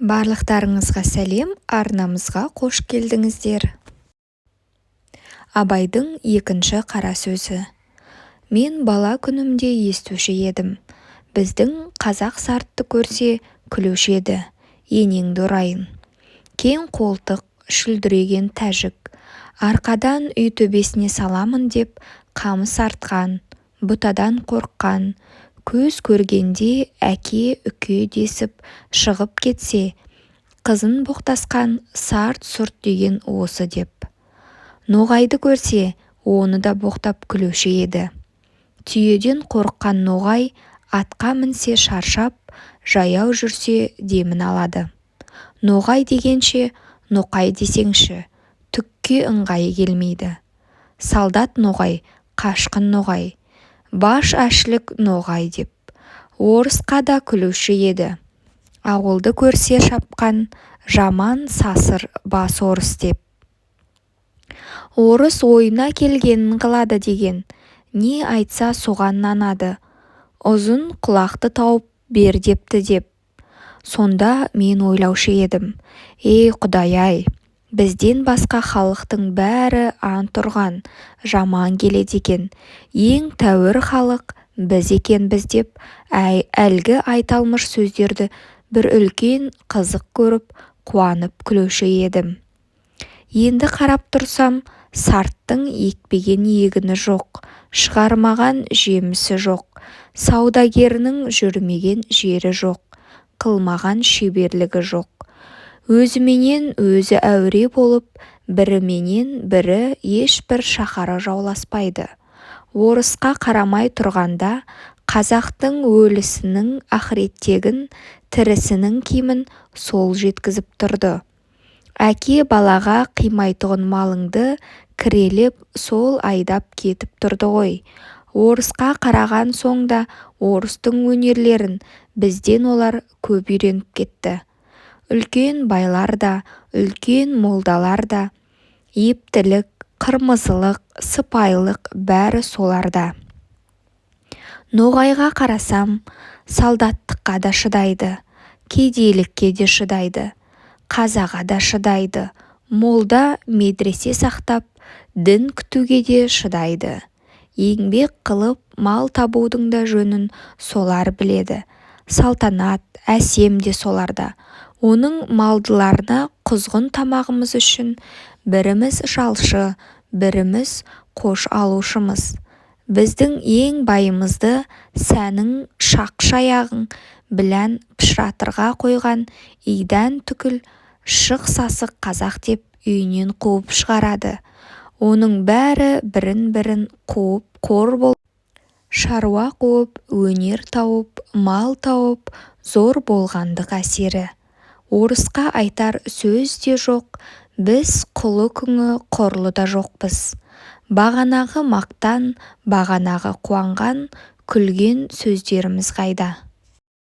Барлықтарыңызға сәлем, арнамызға қош келдіңіздер. Абайдың екінші қара сөзі. Мен бала күнімде естуші едім. Біздің қазақ сартты көрсе күлуші еді, енеңді ұрайын. Кең қолтық, шүлдіреген тәжік. Арқадан үй төбесіне саламын деп қамыс артқан, бұтадан қорыққан. Көз көргенде әке үке десіп шығып кетсе, қызын боқтасқан сарт-сұрт деген осы деп. Ноғайды көрсе, оны да боқтап күлуші еді. Түйеден қорыққан ноғай атқа мінсе шаршап, жаяу жүрсе демін алады. Ноғай дегенше, ноқай десеңші, түкке ыңғайы келмейді. Солдат ноғай, қашқын ноғай, баш әшілік ноғай деп. Орысқа да күлуші еді. Ауылды көрсе шапқан, жаман сасыр бас орыс деп. Орыс ойына келгенін қылады деген, не айтса соған нанады. Ұзын құлақты тауып бер депті деп. Сонда мен ойлаушы едім, Құдай-ай, бізден басқа халықтың бәрі ант ұрған, жаман келеді екен. Ең тәуір халық біз екенбіз деп, әлгі айталмыш сөздерді бір үлкен қызық көріп, қуанып күлуші едім. Енді қарап тұрсам, сарттың екпеген егіні жоқ, шығармаған жемісі жоқ, саудагерінің жүрмеген жері жоқ, қылмаған шеберлігі жоқ. Өзіменен өзі әуре болып, біріменен бірі ешбір шаһары жауласпайды. Орысқа қарамай тұрғанда, қазақтың өлісінің ақыреттегін, тірісінің киімін сол жеткізіп тұрды. Әке балаға қимайтұғын малыңды кірелеп сол айдап кетіп тұрды ғой. Орысқа қараған соңда орыстың өнерлерін бізден олар көп үйреніп кетті. Үлкен байлар да, үлкен молдалар да, ептілік, қырмызылық, сыпайылық бәрі соларда. Ноғайға қарасам, солдаттыққа да шыдайды, кедейлікке де шыдайды, қазаға да шыдайды, молда медресе сақтап, дін күтуге де шыдайды. Еңбек қылып мал табудың да жөнін солар біледі. Салтанат, әсем де соларда. Оның малдыларына құзғын тамағымыз үшін біріміз жалшы, біріміз қош алушымыз. Біздің ең байымызды сәнің шақ-шаяғың білән пышыратырға қойған идан түгіл шық-сасық қазақ деп үйінен қуып шығарады. Оның бәрі бірін-бірін қуып қор болып, шаруа қуып, өнер тауып, мал тауып, зор болғандық әсері. Орысқа айтар сөз де жоқ, біз құлы күңі құрлы да жоқпыз. Бағанағы мақтан, бағанағы қуанған, күлген сөздеріміз қайда?